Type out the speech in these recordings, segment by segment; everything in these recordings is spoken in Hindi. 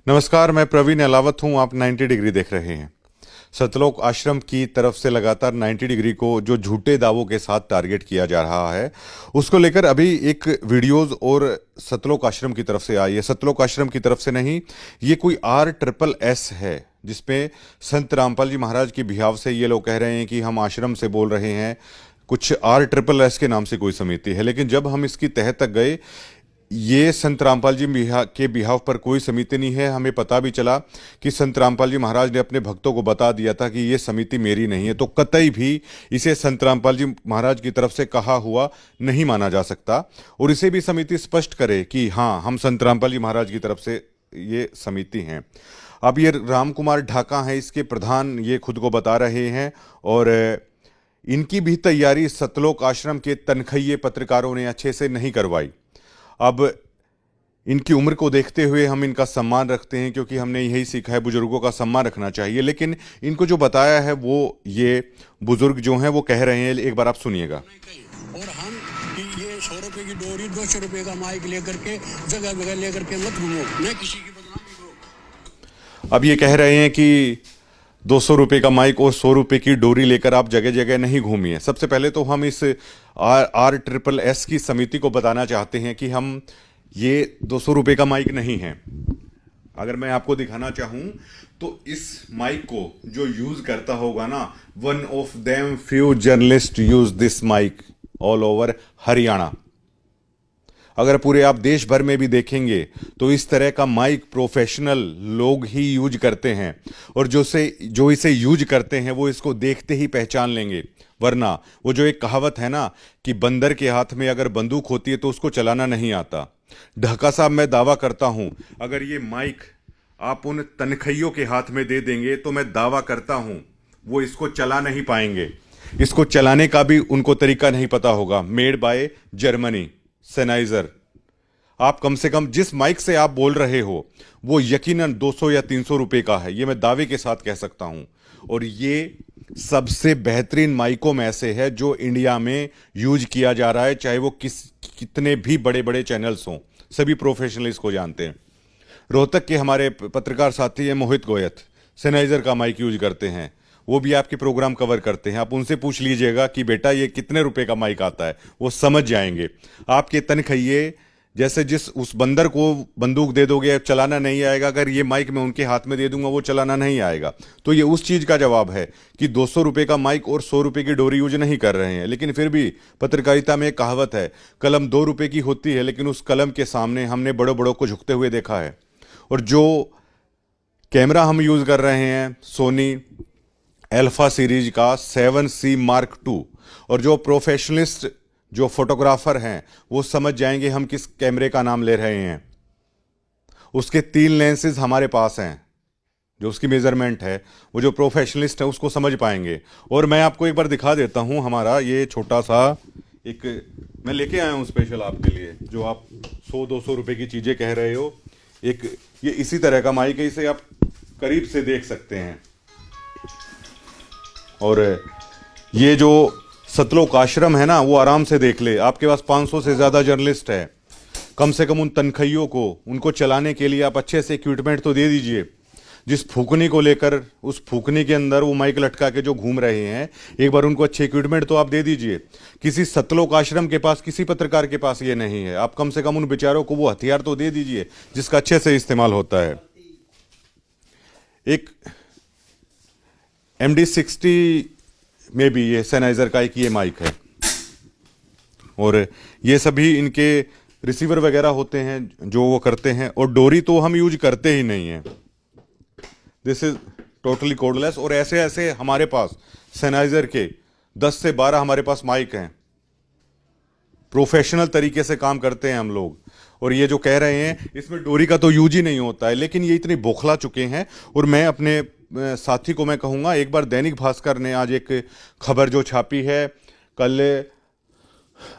नमस्कार, मैं प्रवीण अलावत हूं। आप 90 डिग्री देख रहे हैं। सतलोक आश्रम की तरफ से लगातार 90 डिग्री को जो झूठे दावों के साथ टारगेट किया जा रहा है, उसको लेकर अभी एक वीडियोस और सतलोक आश्रम की तरफ से आई है। सतलोक आश्रम की तरफ से नहीं, ये कोई RSS है जिसमें संत रामपाल जी महाराज की बिहाव से ये लोग कह रहे हैं कि हम आश्रम से बोल रहे हैं। कुछ RSS के नाम से कोई समिति है, लेकिन जब हम इसकी तह तक गए, ये संत रामपाल जी के बिहाव पर कोई समिति नहीं है। हमें पता भी चला कि संत रामपाल जी महाराज ने अपने भक्तों को बता दिया था कि ये समिति मेरी नहीं है, तो कतई भी इसे संत रामपाल जी महाराज की तरफ से कहा हुआ नहीं माना जा सकता। और इसे भी समिति स्पष्ट करे कि हाँ, हम संत रामपाल जी महाराज की तरफ से ये समिति हैं। अब ये राम कुमार ढाका हैं, इसके प्रधान, ये खुद को बता रहे हैं। और इनकी भी तैयारी सतलोक आश्रम के तनखैये पत्रकारों ने अच्छे से नहीं करवाई। अब इनकी उम्र को देखते हुए हम इनका सम्मान रखते हैं, क्योंकि हमने यही सीखा है, बुजुर्गों का सम्मान रखना चाहिए। लेकिन इनको जो बताया है वो ये बुजुर्ग जो हैं वो कह रहे हैं, एक बार आप सुनिएगा। और हम कि ये 100 रुपए की डोरी, 200 रुपए का माइक लेकर के जगह जगह लेकर के मत घूमो, मैं किसी की बदनामी करो। अब ये कह रहे हैं कि 200 रुपये का माइक और 100 रुपये की डोरी लेकर आप जगह जगह नहीं घूमिए। सबसे पहले तो हम इस RSS की समिति को बताना चाहते हैं कि हम ये 200 रुपये का माइक नहीं है। अगर मैं आपको दिखाना चाहूं तो इस माइक को जो यूज करता होगा ना, one of them few journalist use this mic all over Haryana. अगर पूरे आप देश भर में भी देखेंगे तो इस तरह का माइक प्रोफेशनल लोग ही यूज करते हैं, और जो इसे यूज करते हैं वो इसको देखते ही पहचान लेंगे। वरना वो जो एक कहावत है ना कि बंदर के हाथ में अगर बंदूक होती है तो उसको चलाना नहीं आता। ढाका साहब, मैं दावा करता हूं, अगर ये माइक आप उन तनखैयों के हाथ में दे देंगे तो मैं दावा करता हूं वो इसको चला नहीं पाएंगे। इसको चलाने का भी उनको तरीका नहीं पता होगा। Made by Germany सेनाइजर। आप कम से कम जिस माइक से आप बोल रहे हो वो यकीनन 200 या 300 रुपए का है, ये मैं दावे के साथ कह सकता हूं। और ये सबसे बेहतरीन माइकों में से है जो इंडिया में यूज किया जा रहा है, चाहे वो कितने भी बड़े बड़े चैनल्स हों, सभी प्रोफेशनल इसको जानते हैं। रोहतक के हमारे पत्रकार साथी हैं मोहित गोयत, सेनाइजर का माइक यूज करते हैं, वो भी आपके प्रोग्राम कवर करते हैं। आप उनसे पूछ लीजिएगा कि बेटा ये कितने रुपए का माइक आता है, वो समझ जाएंगे। आपके तनखैये जैसे जिस उस बंदर को बंदूक दे दोगे, चलाना नहीं आएगा, अगर ये माइक मैं उनके हाथ में दे दूंगा वो चलाना नहीं आएगा। तो ये उस चीज का जवाब है कि 200 रुपए का माइक और 100 रुपए की डोरी यूज नहीं कर रहे हैं। लेकिन फिर भी पत्रकारिता में एक कहावत है, कलम 2 रुपए की होती है, लेकिन उस कलम के सामने हमने बड़ों बड़ों को झुकते हुए देखा है। और जो कैमरा हम यूज कर रहे हैं सोनी अल्फा सीरीज का 7C Mark II, और जो प्रोफेशनलिस्ट जो फोटोग्राफर हैं वो समझ जाएंगे हम किस कैमरे का नाम ले रहे हैं। उसके 3 लेंसेज हमारे पास हैं, जो उसकी मेजरमेंट है, वो जो प्रोफेशनलिस्ट है उसको समझ पाएंगे। और मैं आपको एक बार दिखा देता हूं, हमारा ये छोटा सा एक मैं लेके आया हूं स्पेशल आपके लिए, जो आप 100-200 रुपए की चीजें कह रहे हो। एक ये इसी तरह का माइक है, इसे आप करीब से देख सकते हैं। और ये जो सतलोक आश्रम है ना, वो आराम से देख ले। आपके पास 500 से ज्यादा जर्नलिस्ट है, कम से कम उन तनखैयों को उनको चलाने के लिए आप अच्छे से इक्विपमेंट तो दे दीजिए। जिस फूकनी को लेकर, उस फूकनी के अंदर वो माइक लटका के जो घूम रहे हैं, एक बार उनको अच्छे इक्विपमेंट तो आप दे दीजिए। किसी सतलोक आश्रम के पास, किसी पत्रकार के पास ये नहीं है। आप कम से कम उन बेचारों को वो हथियार तो दे दीजिए जिसका अच्छे से इस्तेमाल होता है। एक MD60 में भी ये सेनाइजर का एक ये माइक है, और ये सभी इनके रिसीवर वगैरह होते हैं जो वो करते हैं। और डोरी तो हम यूज करते ही नहीं है, दिस इज टोटली कोडलेस। और ऐसे ऐसे हमारे पास सेनाइजर के 10 से 12 हमारे पास माइक हैं, प्रोफेशनल तरीके से काम करते हैं हम लोग। और ये जो कह रहे हैं इसमें डोरी का तो यूज ही नहीं होता है, लेकिन ये इतने बौखला चुके हैं। और मैं अपने साथी को मैं कहूँगा, एक बार दैनिक भास्कर ने आज एक खबर जो छापी है, कल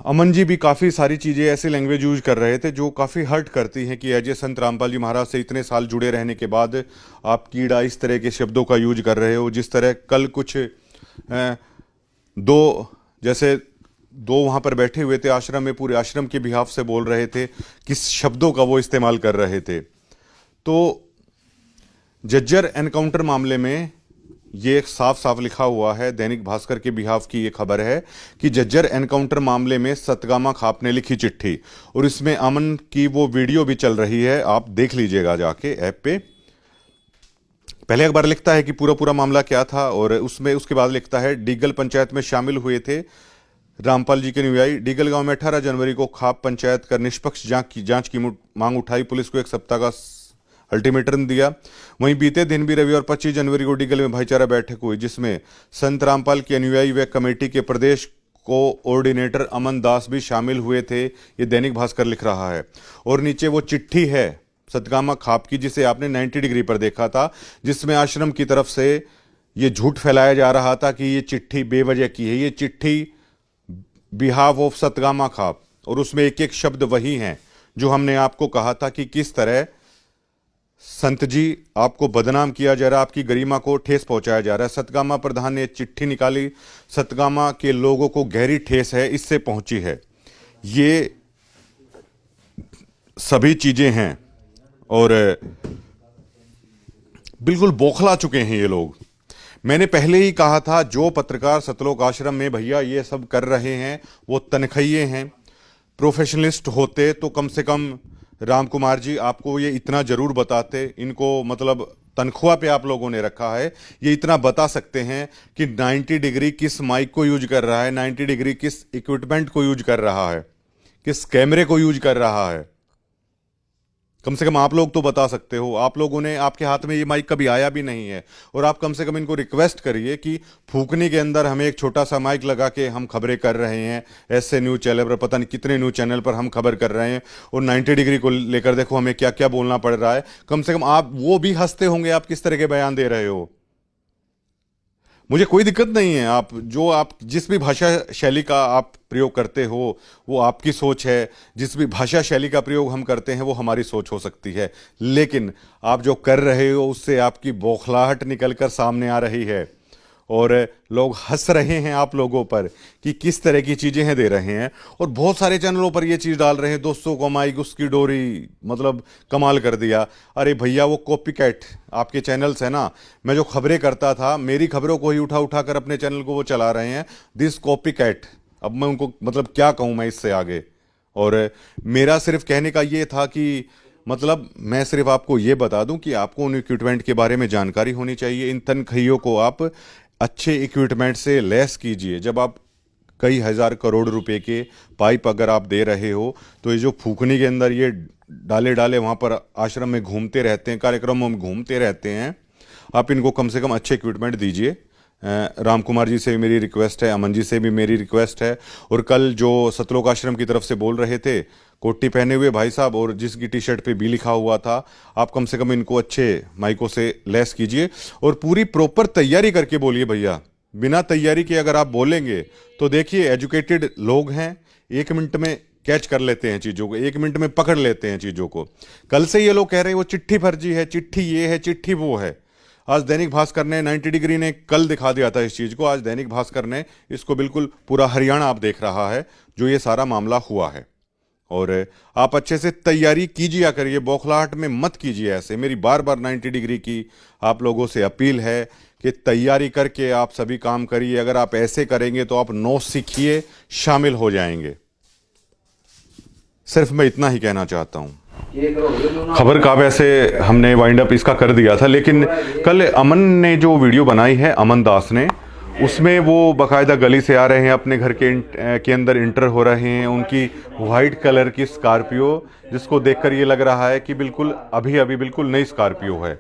अमन जी भी काफ़ी सारी चीज़ें ऐसी लैंग्वेज यूज कर रहे थे जो काफ़ी हर्ट करती हैं कि अजय संत रामपाल जी महाराज से इतने साल जुड़े रहने के बाद आप कीड़ा इस तरह के शब्दों का यूज कर रहे हो। जिस तरह कल कुछ दो वहाँ पर बैठे हुए थे आश्रम में, पूरे आश्रम के बिहाफ से बोल रहे थे, किस शब्दों का वो इस्तेमाल कर रहे थे। तो जज्जर एनकाउंटर मामले में ये साफ साफ लिखा हुआ है, दैनिक भास्कर के बिहाफ की ये खबर है कि जज्जर एनकाउंटर मामले में सतगामा खाप ने लिखी चिट्ठी, और इसमें अमन की वो वीडियो भी चल रही है, आप देख लीजिएगा जाके ऐप पे। पहले एक बार लिखता है कि पूरा पूरा मामला क्या था, और उसमें उसके बाद लिखता है डीगल पंचायत में शामिल हुए थे रामपाल जी के अनुयायी। डीगल गांव में 18 जनवरी को खाप पंचायत कर निष्पक्ष जांच की मांग उठाई। पुलिस को 1 सप्ताह का अल्टीमेटम दिया। वहीं बीते दिन भी रविवार 25 जनवरी को डीगल में भाईचारा बैठक हुई, जिसमें संत रामपाल के अनुयायी व कमेटी के प्रदेश कोऑर्डिनेटर अमन दास भी शामिल हुए थे। ये दैनिक भास्कर लिख रहा है। और नीचे वो चिट्ठी है सतगामा खाप की, जिसे आपने 90 डिग्री पर देखा था, जिसमें आश्रम की तरफ से ये झूठ फैलाया जा रहा था कि ये चिट्ठी बेवजह की है। ये चिट्ठी बिहाफ ऑफ सतगामा खाप, और उसमें एक एक शब्द वही हैं जो हमने आपको कहा था कि किस तरह संत जी आपको बदनाम किया जा रहा है, आपकी गरिमा को ठेस पहुंचाया जा रहा है। सतगामा प्रधान ने चिट्ठी निकाली, सतगामा के लोगों को गहरी ठेस है, इससे पहुंची है। ये सभी चीजें हैं और बिल्कुल बौखला चुके हैं ये लोग। मैंने पहले ही कहा था, जो पत्रकार सतलोक आश्रम में भैया ये सब कर रहे हैं वो तनख्वाहिए हैं। प्रोफेशनलिस्ट होते तो कम से कम राम कुमार जी आपको ये इतना जरूर बताते। इनको मतलब तनख्वाह पे आप लोगों ने रखा है, ये इतना बता सकते हैं कि 90 डिग्री किस माइक को यूज कर रहा है, 90 डिग्री किस इक्विपमेंट को यूज कर रहा है, किस कैमरे को यूज कर रहा है। कम से कम आप लोग तो बता सकते हो। आप लोगों ने, आपके हाथ में ये माइक कभी आया भी नहीं है, और आप कम से कम इनको रिक्वेस्ट करिए कि फूकने के अंदर हमें एक छोटा सा माइक लगा के हम खबरें कर रहे हैं। ऐसे न्यूज़ चैनल पर, पता नहीं कितने न्यूज़ चैनल पर हम खबर कर रहे हैं, और 90 डिग्री को लेकर देखो हमें क्या क्या बोलना पड़ रहा है। कम से कम आप वो भी हंसते होंगे आप किस तरह के बयान दे रहे हो। मुझे कोई दिक्कत नहीं है, आप जिस भी भाषा शैली का आप प्रयोग करते हो वो आपकी सोच है। जिस भी भाषा शैली का प्रयोग हम करते हैं वो हमारी सोच हो सकती है, लेकिन आप जो कर रहे हो उससे आपकी बौखलाहट निकलकर सामने आ रही है, और लोग हंस रहे हैं आप लोगों पर कि किस तरह की चीज़ें हैं दे रहे हैं। और बहुत सारे चैनलों पर ये चीज़ डाल रहे हैं, 200 को माइक उसकी डोरी, मतलब कमाल कर दिया। अरे भैया वो कॉपी कैट आपके चैनल्स है ना, मैं जो खबरें करता था मेरी खबरों को ही उठा उठा कर अपने चैनल को वो चला रहे हैं। दिस कॉपी कैट, अब मैं उनको मतलब क्या कहूँ मैं इससे आगे। और मेरा सिर्फ कहने का ये था कि मतलब मैं सिर्फ आपको ये बता दूं कि आपको उन इक्विपमेंट के बारे में जानकारी होनी चाहिए। इन तनख्वाहियों को आप अच्छे इक्विपमेंट से लेस कीजिए। जब आप कई हज़ार करोड़ रुपए के पाइप अगर आप दे रहे हो, तो ये जो फूकने के अंदर ये डाले वहाँ पर आश्रम में घूमते रहते हैं, कार्यक्रमों में घूमते रहते हैं, आप इनको कम से कम अच्छे इक्विपमेंट दीजिए। राम कुमार जी से भी मेरी रिक्वेस्ट है, अमन जी से भी मेरी रिक्वेस्ट है। और कल जो सतलोक आश्रम की तरफ से बोल रहे थे, कोटी पहने हुए भाई साहब, और जिसकी टी शर्ट पे बी लिखा हुआ था, आप कम से कम इनको अच्छे माइकों से लेस कीजिए और पूरी प्रॉपर तैयारी करके बोलिए भैया। बिना तैयारी के अगर आप बोलेंगे तो देखिए, एजुकेटेड लोग हैं, 1 मिनट में कैच कर लेते हैं चीज़ों को, 1 मिनट में पकड़ लेते हैं चीज़ों को। कल से ये लोग कह रहे हैं वो चिट्ठी फर्जी है, चिट्ठी ये है, चिट्ठी वो है। आज दैनिक भास्कर ने, 90 डिग्री ने कल दिखा दिया था इस चीज़ को, आज दैनिक भास्कर ने इसको बिल्कुल पूरा हरियाणा आप देख रहा है जो ये सारा मामला हुआ है। और आप अच्छे से तैयारी कीजिए, करिए, बौखलाहट में मत कीजिए ऐसे। मेरी बार बार 90 डिग्री की आप लोगों से अपील है कि तैयारी करके आप सभी काम करिए। अगर आप ऐसे करेंगे तो आप 9 सीखिए, शामिल हो जाएंगे। सिर्फ मैं इतना ही कहना चाहता हूं। खबर का वैसे हमने वाइंड अप इसका कर दिया था, लेकिन कल अमन ने जो वीडियो बनाई है, अमन दास ने, उसमें वो बाकायदा गली से आ रहे हैं, अपने घर के अंदर इंटर हो रहे हैं। उनकी वाइट कलर की स्कॉर्पियो, जिसको देखकर ये लग रहा है कि बिल्कुल अभी बिल्कुल नई स्कॉर्पियो है,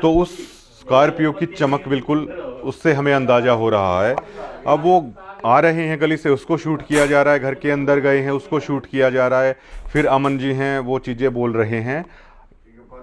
तो उस स्कॉर्पियो की चमक बिल्कुल उससे हमें अंदाज़ा हो रहा है। अब वो आ रहे हैं गली से, उसको शूट किया जा रहा है, घर के अंदर गए हैं उसको शूट किया जा रहा है, फिर अमन जी हैं वो चीज़ें बोल रहे हैं।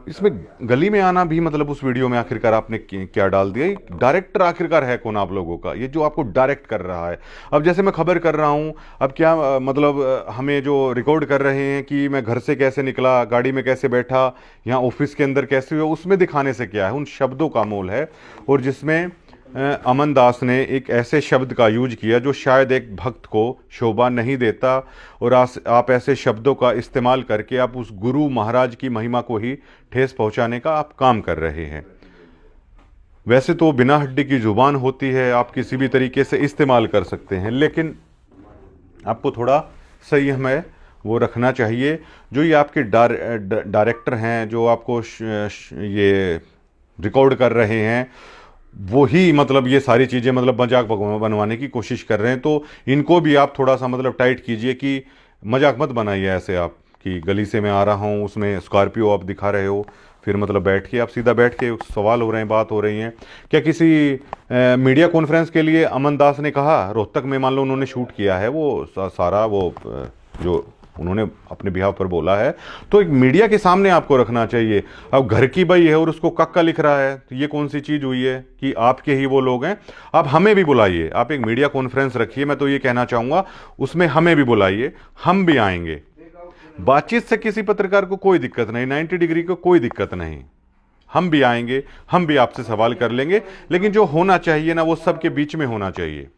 इसमें गली में आना भी मतलब उस वीडियो में आखिरकार आपने क्या डाल दिया? डायरेक्टर आखिरकार है कौन आप लोगों का, ये जो आपको डायरेक्ट कर रहा है? अब जैसे मैं खबर कर रहा हूँ, अब क्या मतलब हमें जो रिकॉर्ड कर रहे हैं कि मैं घर से कैसे निकला, गाड़ी में कैसे बैठा, यहाँ ऑफिस के अंदर कैसे हुआ, उसमें दिखाने से क्या है? उन शब्दों का मोल है। और जिसमें अमन दास ने एक ऐसे शब्द का यूज किया जो शायद एक भक्त को शोभा नहीं देता, और आप ऐसे शब्दों का इस्तेमाल करके आप उस गुरु महाराज की महिमा को ही ठेस पहुंचाने का आप काम कर रहे हैं। वैसे तो बिना हड्डी की जुबान होती है, आप किसी भी तरीके से इस्तेमाल कर सकते हैं, लेकिन आपको थोड़ा संयम है वो रखना चाहिए। जो ये आपके डायरेक्टर हैं, जो आपको ये रिकॉर्ड कर रहे हैं, वो ही मतलब ये सारी चीज़ें मतलब मजाक बनवाने की कोशिश कर रहे हैं। तो इनको भी आप थोड़ा सा मतलब टाइट कीजिए कि मजाक मत बनाइए ऐसे आप कि गली से मैं आ रहा हूँ, उसमें स्कॉर्पियो आप दिखा रहे हो, फिर मतलब बैठ के आप सीधा बैठ के सवाल हो रहे हैं, बात हो रही हैं। क्या किसी मीडिया कॉन्फ्रेंस के लिए अमन दास ने कहा, रोहतक में मान लो उन्होंने शूट किया है वो सारा वो जो उन्होंने अपने बिहाव पर बोला है, तो एक मीडिया के सामने आपको रखना चाहिए। अब घर की बई है और उसको कक्का लिख रहा है, तो ये कौन सी चीज़ हुई है कि आपके ही वो लोग हैं। आप हमें भी बुलाइए, आप एक मीडिया कॉन्फ्रेंस रखिए, मैं तो ये कहना चाहूँगा उसमें हमें भी बुलाइए, हम भी आएंगे। बातचीत से किसी पत्रकार को कोई दिक्कत नहीं, 90 डिग्री को कोई दिक्कत नहीं, हम भी आएंगे, हम भी आपसे सवाल कर लेंगे, लेकिन जो होना चाहिए ना वो सबके बीच में होना चाहिए।